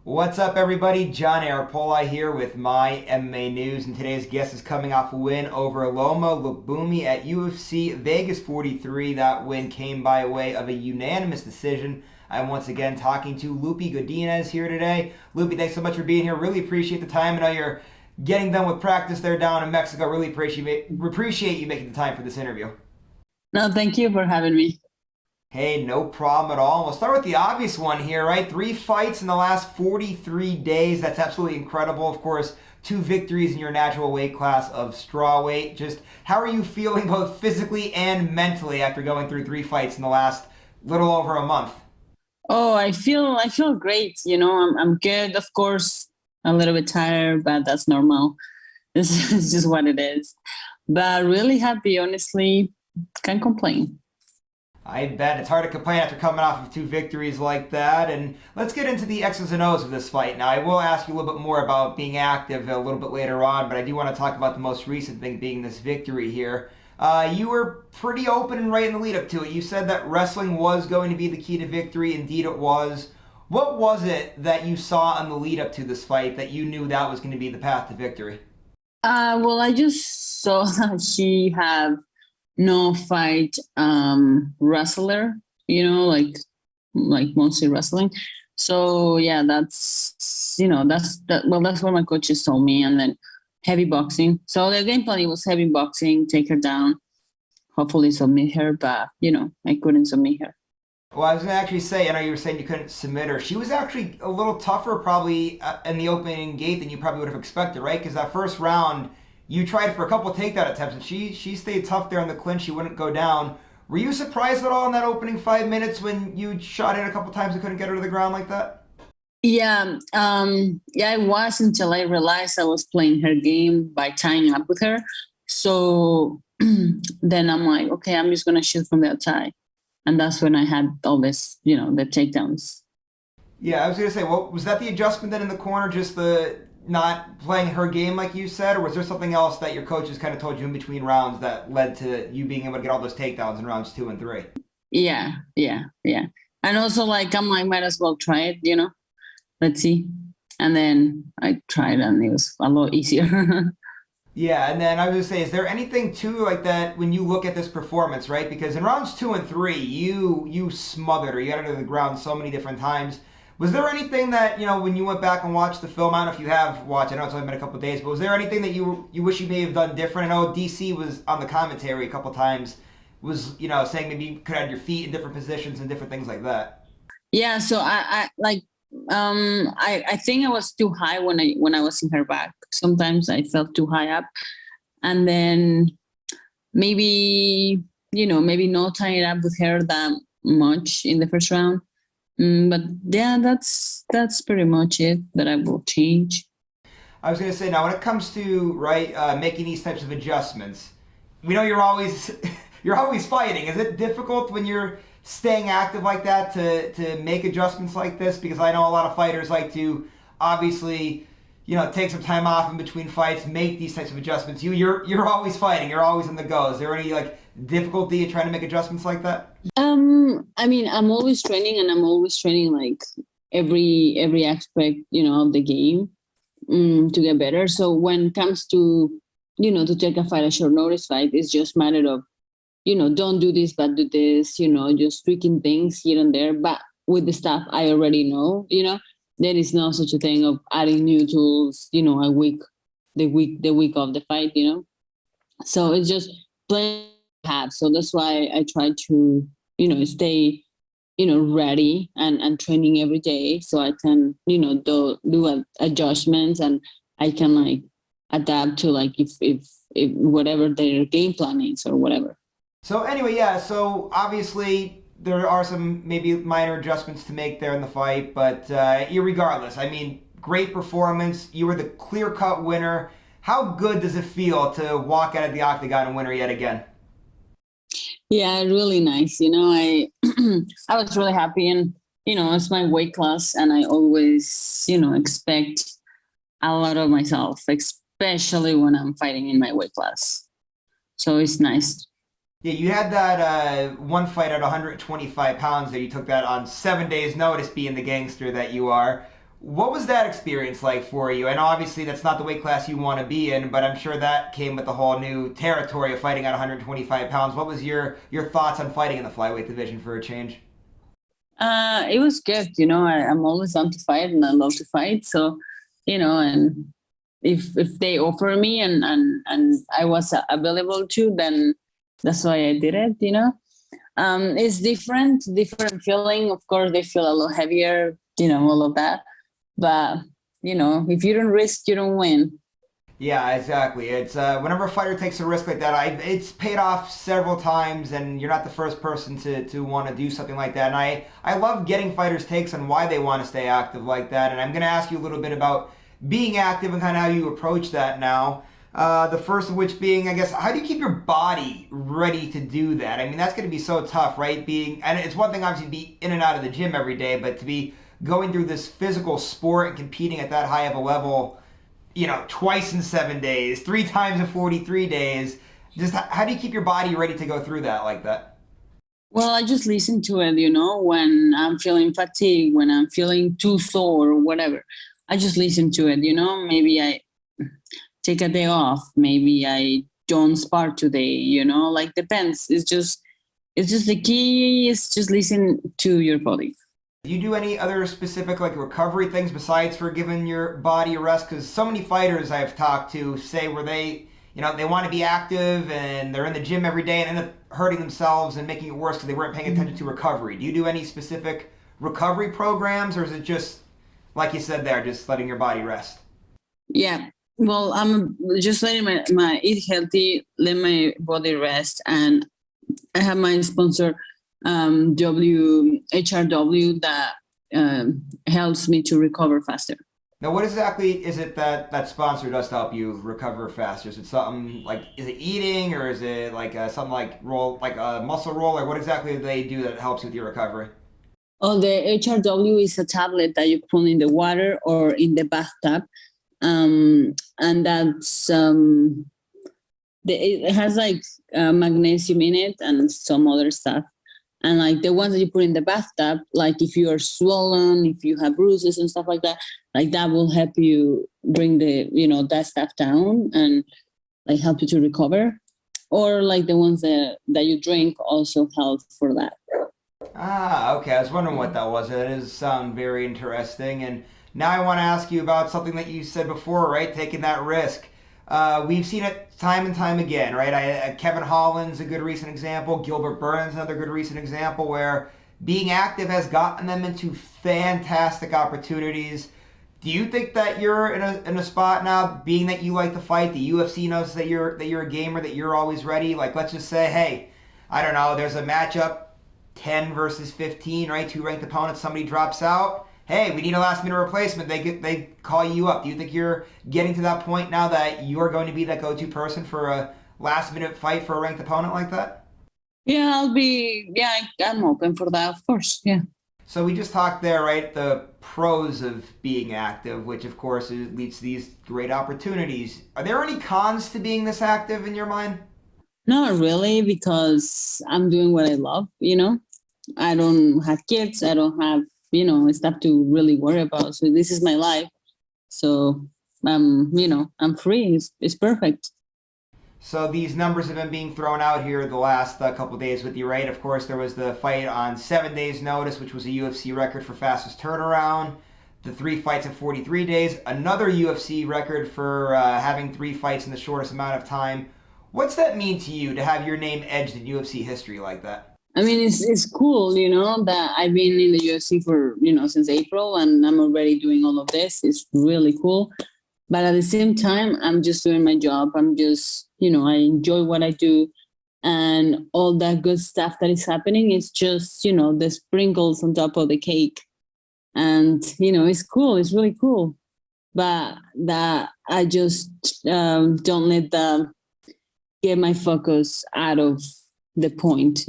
What's up, everybody? John Arapola here with My MMA News, and today's guest is coming off a win over Loma Lookboonme at UFC Vegas 43. That win came by way of a unanimous decision. I'm once again talking to Loopy Godinez here today. Loopy, thanks so much for being here. Really appreciate the time. I know you're getting done with practice there down in Mexico. Really appreciate you making the time for this interview. No, thank you for having me. Hey, no problem at all. We'll start with the obvious one here, right? 3 fights in the last 43 days. That's absolutely incredible. Of course, 2 victories in your natural weight class of strawweight. Just how are you feeling both physically and mentally after going through 3 fights in the last little over a month? Oh, I feel great. I'm good. Of course, a little bit tired, but that's normal. This is just what it is. But really happy, honestly. Can't complain. I bet it's hard to complain after coming off of 2 victories like that. And let's get into the X's and O's of this fight. Now, I will ask you a little bit more about being active a little bit later on, but I do want to talk about the most recent thing being this victory here. You were pretty open and right in the lead up to it. You said that wrestling was going to be the key to victory. Indeed, it was. What was it that you saw in the lead up to this fight that you knew that was going to be the path to victory? Well, I just saw that she have no fight wrestler, like mostly wrestling. So yeah, that's what my coaches told me. And then heavy boxing. So the game plan was heavy boxing, take her down, hopefully submit her, but I couldn't submit her. Well, I was going to actually say, I know you were saying you couldn't submit her. She was actually a little tougher, probably, in the opening gate than you probably would have expected, right? Because that first round, you tried for a couple of takedown attempts, and she stayed tough there in the clinch. She wouldn't go down. Were you surprised at all in that opening 5 minutes when you shot in a couple times and couldn't get her to the ground like that? Yeah, I was until I realized I was playing her game by tying up with her. So then I'm like, okay, I'm just gonna shoot from the outside, and that's when I had all this, the takedowns. Yeah, I was going to say, well, was that the adjustment then in the corner, just the not playing her game like you said, or was there something else that your coaches kind of told you in between rounds that led to you being able to get all those takedowns in rounds 2 and 3? Yeah. And also, like, I'm like, might as well try it, let's see. And then I tried, and it was a lot easier. Yeah, and then I was gonna say, is there anything too like that when you look at this performance, right? Because in rounds 2 and 3, you smothered her. You got her to the ground so many different times. Was there anything that when you went back and watched the film? I don't know if you have watched. I know it's only been a couple of days, but was there anything that you wish you may have done different? I know DC was on the commentary a couple of times, was saying maybe you could have had your feet in different positions and different things like that. Yeah, so I like I think I was too high when I was in her back. Sometimes I felt too high up, and then maybe maybe not tying it up with her that much in the first round. But yeah, that's pretty much it that I will change. I was gonna say now when it comes to making these types of adjustments, we know you're always you're always fighting. Is it difficult when you're staying active like that to make adjustments like this? Because I know a lot of fighters like to obviously take some time off in between fights, make these types of adjustments. You're always fighting. You're always on the go. Is there any difficulty in trying to make adjustments like that? I mean, I'm always training, and I'm always training like every aspect, of the game, to get better. So when it comes to to take a fight, a short notice fight, it's just matter of don't do this, but do this, just tweaking things here and there. But with the stuff I already know, there is no such a thing of adding new tools, the week of the fight. So it's just playing have. So that's why I try to, stay, ready and training every day so I can, do adjustments, and I can like adapt to like if whatever their game plan is or whatever. So anyway, yeah. So obviously there are some maybe minor adjustments to make there in the fight, but irregardless, I mean, great performance. You were the clear-cut winner. How good does it feel to walk out of the octagon and win her yet again? Yeah, really nice. I I was really happy, and it's my weight class, and I always expect a lot of myself, especially when I'm fighting in my weight class. So it's nice. Yeah, you had that one fight at 125 pounds that you took that on 7 days' notice, being the gangster that you are. What was that experience like for you? And obviously, that's not the weight class you want to be in, but I'm sure that came with a whole new territory of fighting at 125 pounds. What was your thoughts on fighting in the flyweight division for a change? It was good. I'm always down to fight, and I love to fight. So, and if they offer me and I was available to, then that's why I did it. It's different feeling. Of course, they feel a lot heavier. All of that. But if you don't risk, you don't win. Yeah, exactly. It's whenever a fighter takes a risk like that, it's paid off several times, and you're not the first person to want to do something like that. And I love getting fighters' takes on why they want to stay active like that. And I'm going to ask you a little bit about being active and kind of how you approach that now. The first of which being, I guess, how do you keep your body ready to do that? I mean, that's going to be so tough, right? And it's one thing obviously to be in and out of the gym every day, but to be going through this physical sport and competing at that high of a level, twice in 7 days, 3 times in 43 days. Just how do you keep your body ready to go through that like that? Well, I just listen to it, when I'm feeling fatigued, when I'm feeling too sore or whatever. I just listen to it, Maybe I take a day off. Maybe I don't spar today, like depends. It's just the key is just listen to your body. Do you do any other specific like recovery things besides for giving your body a rest? Because so many fighters I've talked to say where they want to be active and they're in the gym every day and end up hurting themselves and making it worse because they weren't paying attention to recovery. Do you do any specific recovery programs, or is it just like you said there, just letting your body rest? Yeah. Well, I'm just letting my eat healthy, let my body rest, and I have my sponsor, WHRW, that helps me to recover faster. Now, what exactly is it that sponsor does to help you recover faster? Is it something like, is it eating, or is it like something like like a muscle roll, or what exactly do they do that helps with your recovery? Oh, the HRW is a tablet that you put in the water or in the bathtub, and that's it has like magnesium in it and some other stuff. And like the ones that you put in the bathtub, like if you are swollen, if you have bruises and stuff like that will help you bring that stuff down and like help you to recover. Or like the ones that you drink also help for that. Ah, okay. I was wondering what that was. It does sound very interesting. And now I want to ask you about something that you said before, right? Taking that risk. We've seen it time and time again, right? Kevin Holland's a good recent example. Gilbert Burns another good recent example where being active has gotten them into fantastic opportunities. Do you think that you're in a spot now, being that you like to fight, the UFC knows that you're a gamer, that you're always ready? Like, let's just say, hey, I don't know, there's a matchup, 10 versus 15, right? Two ranked opponents, somebody drops out. Hey, we need a last minute replacement. They call you up. Do you think you're getting to that point now that you're going to be that go-to person for a last minute fight for a ranked opponent like that? Yeah, I'm open for that, of course. Yeah. So we just talked there, right? The pros of being active, which of course leads to these great opportunities. Are there any cons to being this active in your mind? Not really, because I'm doing what I love. I don't have kids. I don't have, stuff to really worry about. So this is my life. So, I'm free. It's perfect. So these numbers have been being thrown out here the last couple days with you, right? Of course, there was the fight on 7 days' notice, which was a UFC record for fastest turnaround. The 3 fights in 43 days, another UFC record for having 3 fights in the shortest amount of time. What's that mean to you to have your name edged in UFC history like that? I mean, it's cool, that I've been in the UFC for, since April, and I'm already doing all of this. It's really cool. But at the same time, I'm just doing my job. I'm just, I enjoy what I do. And all that good stuff that is happening is just, the sprinkles on top of the cake. And, it's cool. It's really cool. But that I just don't let that get my focus out of the point.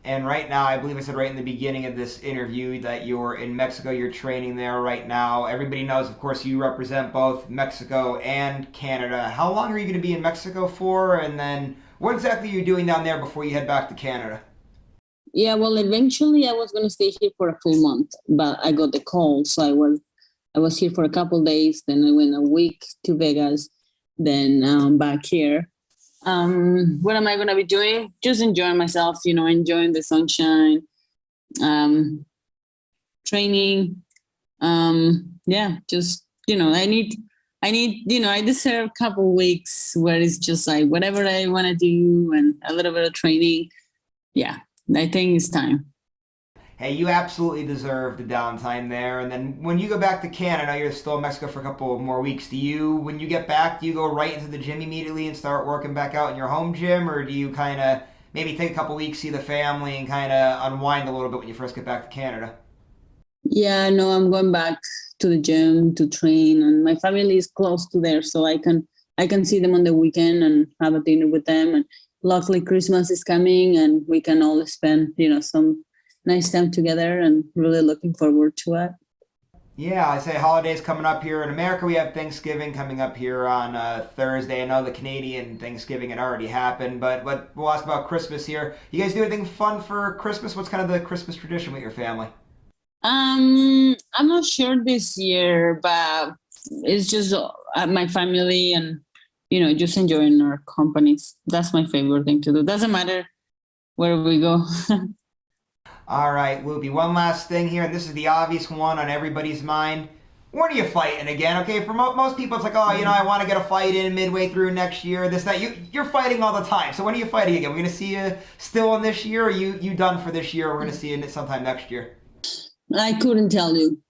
And right now, I believe I said right in the beginning of this interview that you're in Mexico, you're training there right now. Everybody knows, of course, you represent both Mexico and Canada. How long are you going to be in Mexico for? And then what exactly are you doing down there before you head back to Canada? Yeah, well, eventually I was going to stay here for a full month, but I got the call. So I was here for a couple days, then I went a week to Vegas, then back here. What am I gonna be doing? Just enjoying myself, enjoying the sunshine, training. Yeah, just I deserve a couple weeks where it's just like whatever I want to do and a little bit of training. Yeah, I think it's time. Hey, you absolutely deserve the downtime there. And then when you go back to Canada, you're still in Mexico for a couple of more weeks. When you get back, do you go right into the gym immediately and start working back out in your home gym? Or do you kind of maybe take a couple weeks, see the family, and kind of unwind a little bit when you first get back to Canada? Yeah, no, I'm going back to the gym to train, and my family is close to there, so I can see them on the weekend and have a dinner with them. And luckily, Christmas is coming, and we can all spend some nice time together, and really looking forward to it. Yeah, I say holidays coming up here in America. We have Thanksgiving coming up here on Thursday. I know the Canadian Thanksgiving had already happened, but we'll ask about Christmas here. You guys do anything fun for Christmas? What's kind of the Christmas tradition with your family? I'm not sure this year, but it's just my family and just enjoying our companies. That's my favorite thing to do. Doesn't matter where we go. All right, Loopy, one last thing here, and this is the obvious one on everybody's mind. When are you fighting again? Okay, for most people, it's like, oh, I want to get a fight in midway through next year, this, that. You're fighting all the time. So when are you fighting again? We're going to see you still in this year, or you done for this year, or we're going to see you sometime next year? I couldn't tell you.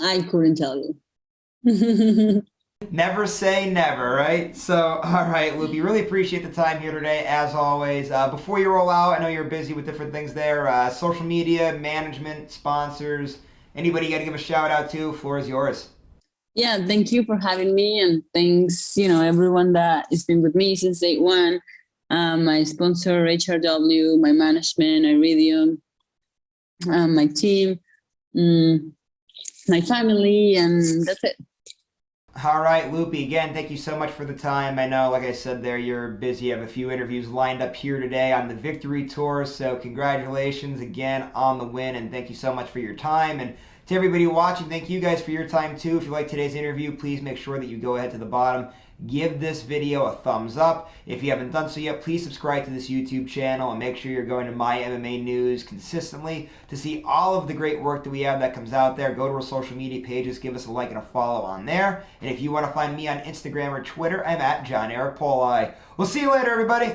I couldn't tell you. Never say never, right? So, all right, Loopy, really appreciate the time here today, as always. Before you roll out, I know you're busy with different things there. Social media, management, sponsors, anybody you got to give a shout out to, floor is yours. Yeah, thank you for having me, and thanks, everyone that has been with me since day one. My sponsor, HRW, my management, Iridium, my team, my family, and that's it. All right, Loopy, again, thank you so much for the time. I know, like I said there, you're busy. You have a few interviews lined up here today on the Victory Tour, so congratulations again on the win, and thank you so much for your time. And to everybody watching, thank you guys for your time too. If you like today's interview, please make sure that you go ahead to the bottom, give this video a thumbs up. If you haven't done so yet, please subscribe to this YouTube channel and make sure you're going to MyMMANews consistently to see all of the great work that we have that comes out there. Go to our social media pages, give us a like and a follow on there. And if you want to find me on Instagram or Twitter, I'm at John Eric Poli. We'll see you later, everybody.